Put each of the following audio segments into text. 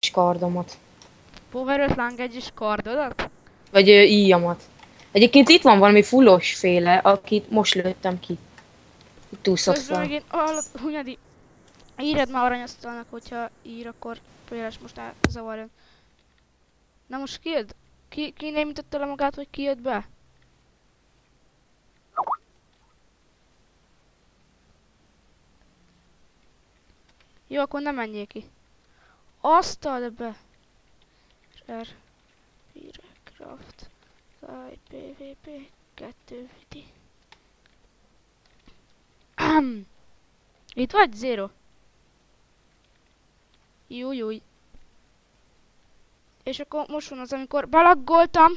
Edge kardomat. Power 5 Langedge kardodat? Vagy íjamat. Egyébként itt van valami fullos féle, akit most lőttem ki. Itt Közben úszott meg én hallott, Hunyadi, írjad már aranyasztalnak, hogyha ír, akkor például most elzavarjon. Na most ki jött? Ki némította le magát, hogy ki jött be? Jó, akkor nem menjél ki. Azt add be. R. Craft. PvP 2 vidi. Itt vagy, Zero? Jó. És akkor most van az, amikor belaggoltam.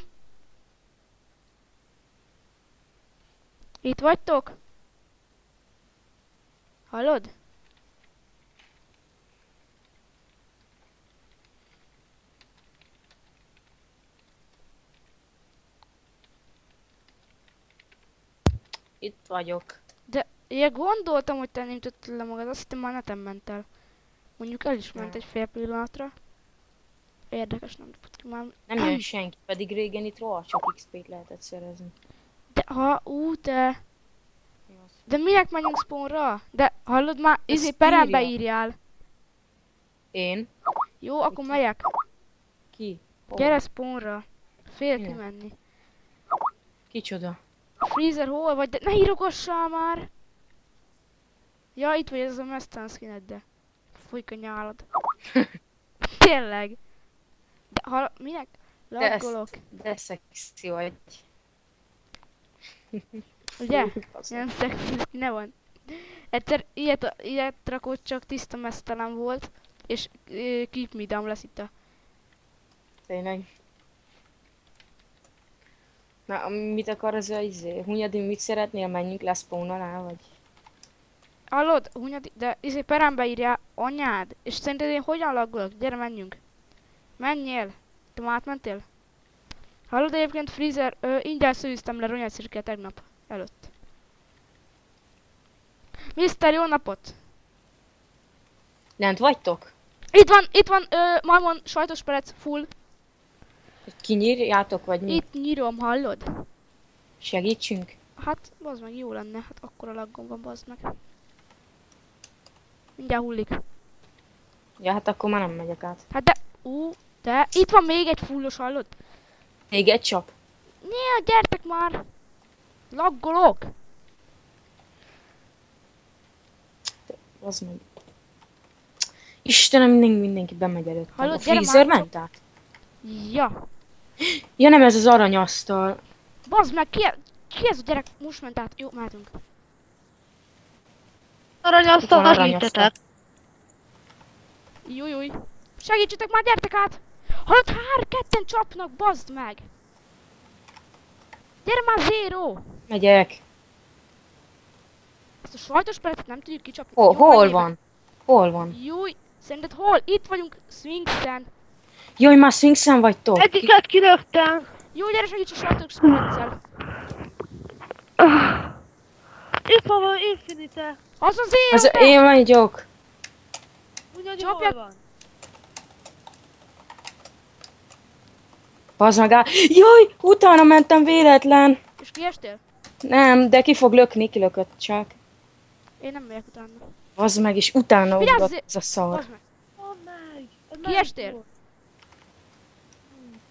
Itt vagytok? Hallod? Itt vagyok. De én gondoltam, hogy te nem tudtad le magad, azt hittem már neten ment el. Mondjuk el is ment egy fél pillanatra. Érdekes, nem dobott ki már. Nem jön senki, pedig régen itt rohadt sok XP-t lehetett szerezni. De te. De minek menjünk spawnra? De hallod már, perembe írjál. Én? Jó, akkor megyek. Ki? Gyere spawnra. Félek kimenni. Kicsoda? Freezer, hol vagy? De ne írogassál már! Ja, itt vagy, ez a Mustang skined, de fújk a nyálad. Tényleg. De minek? Laggolok. De szexi vagy. Ugye? Nem szexi, ne van. Egyszer ilyet rakott, csak tiszta mesztelen volt, és keep me down lesz itt a... Tényleg. Na, mit akar az Hunyadi, mit szeretnél? Menjünk le spawn alá, vagy? Hallod, Hunyadi, de perembe írja anyád, és szerinted én hogyan laggolok? Gyere, menjünk. Menjél. Te már átmentél? Hallod, egyébként Freezer, ingyen szűztem le ronyacirkét tegnap előtt. Mister, jó napot! Lent vagytok? Itt van, Marmon sajtos perec full. Kinyírjátok, vagy mi? Itt nyírom, hallod? Segítsünk? Hát, bazd meg, jó lenne, hát akkora laggom van, bazd meg. Mindjárt hullik. Ja, hát akkor már nem megyek át. Hát de, itt van még egy fullos, hallod? Még egy csap? Ne, gyertek már! Laggolok! Az meg. Istenem, mindenki bemegy előtt. Hallod, A Freezer ment át? Ja. Ja, nem, ez az aranyasztal. Bazd meg, ki ez a gyerek? Most ment át. Jó, mehetünk. Aranyasztal, segítetek. Júj. Segítsetek már, gyertek át! Hallod, ketten csapnak, bazd meg! Gyere már, Zero! Megyek. Ezt a sajtos perecet nem tudjuk kicsapni. Hol van? Hol van? Júj, szerinted hol? Itt vagyunk, Sphinxen. Jaj, már Sphinxen vagytok. Egyiket kilöktem. Jó, gyere, segíts a sajtos pereccel. Itt van Infinite. Az a Zero! Az én vagyok. Ugyanúgy Csapjad. hol van? Bazd meg áll. Jaj, utána mentem véletlen. És kiestél? Nem, de ki fog lökni, kilökött csak. Én nem megyek utána. Bazd meg, és utána Vigyázz, ugrott ez a szar. Bazd meg. Mondd meg. Ez Kiestél? volt.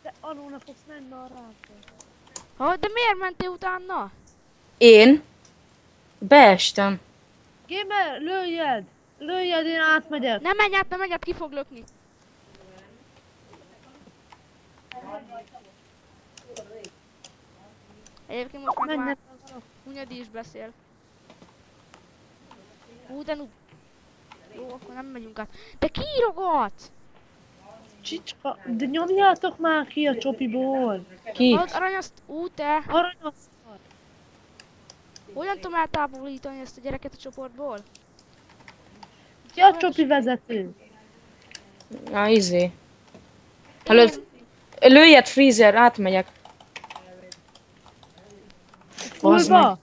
Te alulna fogsz menni arra. De miért mentél utána? Én? Beestem. Gamer, lőjed! Lőjed, én átmegyek. Nem menj át, ki fog lökni. Egyébként most meg már Mennek. Hunyadi is beszél. De nu... Jó, akkor nem megyünk át. De ki írogat? Csicska, de nyomjátok már ki a csopiból. Ki? Hallod, aranyaszt... te... Aranyasztal. Hogyan tudom eltávolítani ezt a gyereket a csoportból? Ki a csopi vezető? Na, Hallod, lőjed Freezer, átmegyek. Bazd meg. Fulba?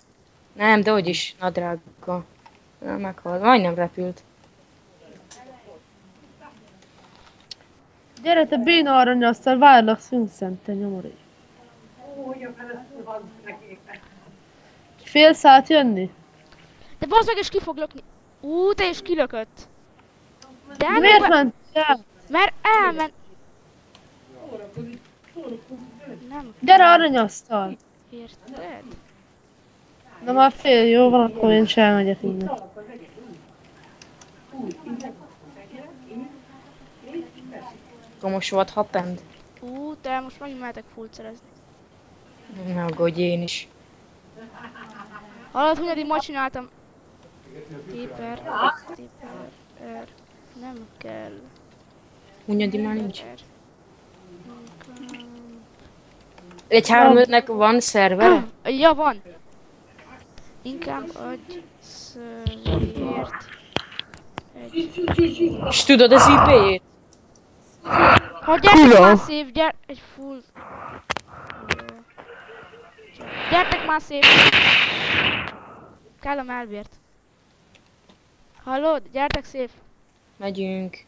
Nem, de hogy is, nadrággal. Meghalt, majdnem repült. Gyere, te béna aranyasztal, várlak Szüncszent, te nyomori. Félsz átjönni? De bazd meg, és ki fog lökni. Te is kilökött. De Miért mentél el? mert elment. Nem Gyere kell. aranyasztal! Érted? Na már fél, jó van, akkor én is elmegyek innen. Akkor most what happened? Te most megint mehetek fullt szerezni. Ne aggódj, én is. Hallod, hogy ma csináltam? Téper. Nem kell. Hunyadi már nincs. Téper. Egy 3-5-nek van szervere? Ja, van. Inkább adj szövért. És tudod az IP-jét? Ha gyertek már szép, egy full. Gyertek már szép. Kellem elvért. Hallod? Gyertek szép. Megyünk.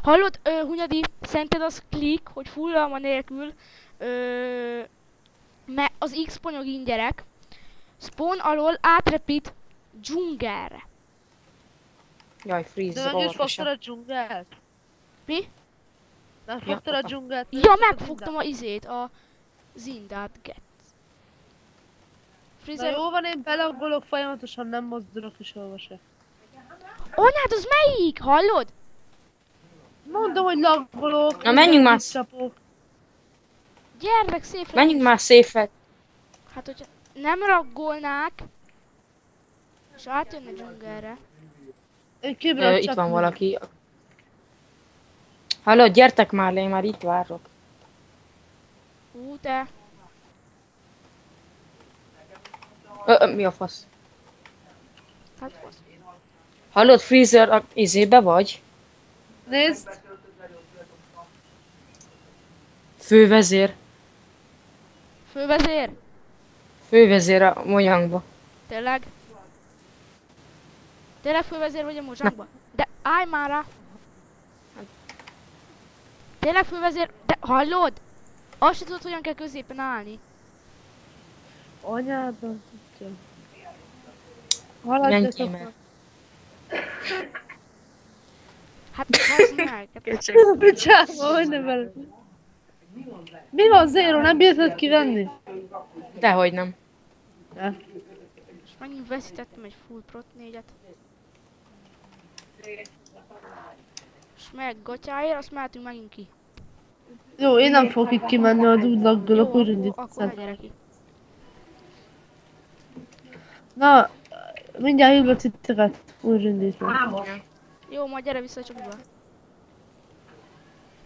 Hallod, Hunyadi, szerinted az klik, hogy fullalma nélkül, mert az X ponyogin gyerek, spawn alól átrepít dzsungelre. Jaj, freeze, De meg is fogtad orvosa. a dzsungelt? Mi? Megfogtad a dzsungelt? Ja, megfogtam a izét, a zindát get. Na Freezer, jó van, én belaggolok folyamatosan, nem mozdulok is hova se. anyád, az melyik? Hallod? Mondom, hogy laggolok. Na, menjünk már. Csapok. Gyertek szép. Menjünk már széfet. Hát, hogyha nem raggolnák, és átjönne dzsungelre. Én kibírok Itt van csapni. valaki. Hallod, gyertek már le, én már itt várok. Te. Mi a fasz? Hát fasz. Hallod, Freezer, a izébe vagy? Nézd! Fővezér. Fővezér? Fővezér a mojangba. Tényleg? Tényleg fővezér vagy a mozsákba? De állj már rá! Tényleg fővezér? De hallod? Azt se tudod, hogyan kell középen állni. Anyádban tudja. Menj ki, Haladjatok mert... Hát bazd meg! Hát, Picsába, hogy ne veled. Mi van, Zéro? Nem bírtad kivenni? Dehogy nem. Ja. és megint veszítettem egy full prot 4-et. És meg gatyáért, azt mehetünk megint ki. Jó, én nem fogok itt kimenni, hogy úgy laggolok, úgy Akkor ne indítettem. gyere ki. Na, mindjárt hívlak titeket, úgy indítom. Jó, majd gyere vissza a csokiba.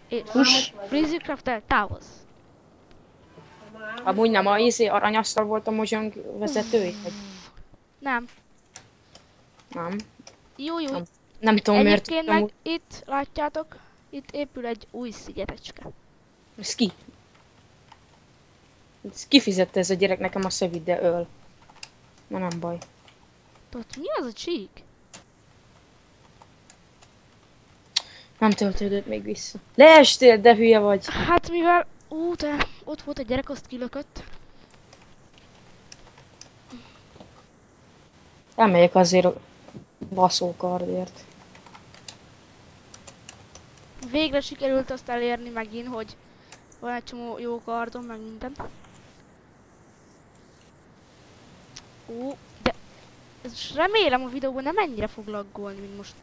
És Hús. Freezycraft-tel távozz. Amúgy nem a izé aranyasztal volt a mozsang vezetői? Vagy Nem. nem? Jó. Nem tudom miért Egyébként tudtam, meg itt, látjátok, itt épül egy új szigetecske. ez ki? Ez kifizette ez a gyerek nekem a szövit, de öl. Ma nem baj. Tudod, mi az a csík? Nem töltődött még vissza. Leestél, de hülye vagy. Hát mivel, te, ott volt egy gyerek, azt kilökött. Elmegyek azért a baszókardért. Végre sikerült azt elérni megint, hogy van egy csomó jó kardom, meg minden. De ez remélem a videóban nem ennyire fog laggolni, mint most.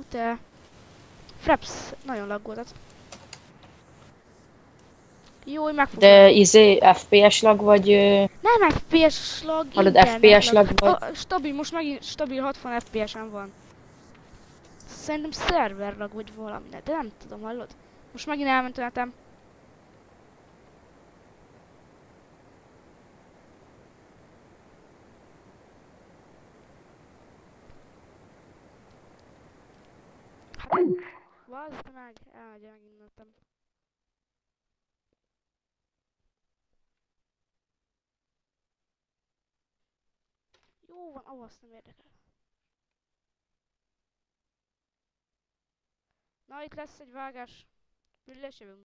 Te... Fraps, nagyon laggoltat. Jó, hogy megfogom. De izé FPS lag vagy... Nem FPS lag, Hallod, internet FPS lag vagy? Stabil, most megint stabil 60 FPS-en van. Szerintem szerver lag vagy valami, de nem tudom, hallod? Most megint elment a netem. Hát, vazd meg, elmegy megint a netem. Jó van, avasz nem érdekel. Na, itt lesz egy vágás. Pillés jövünk.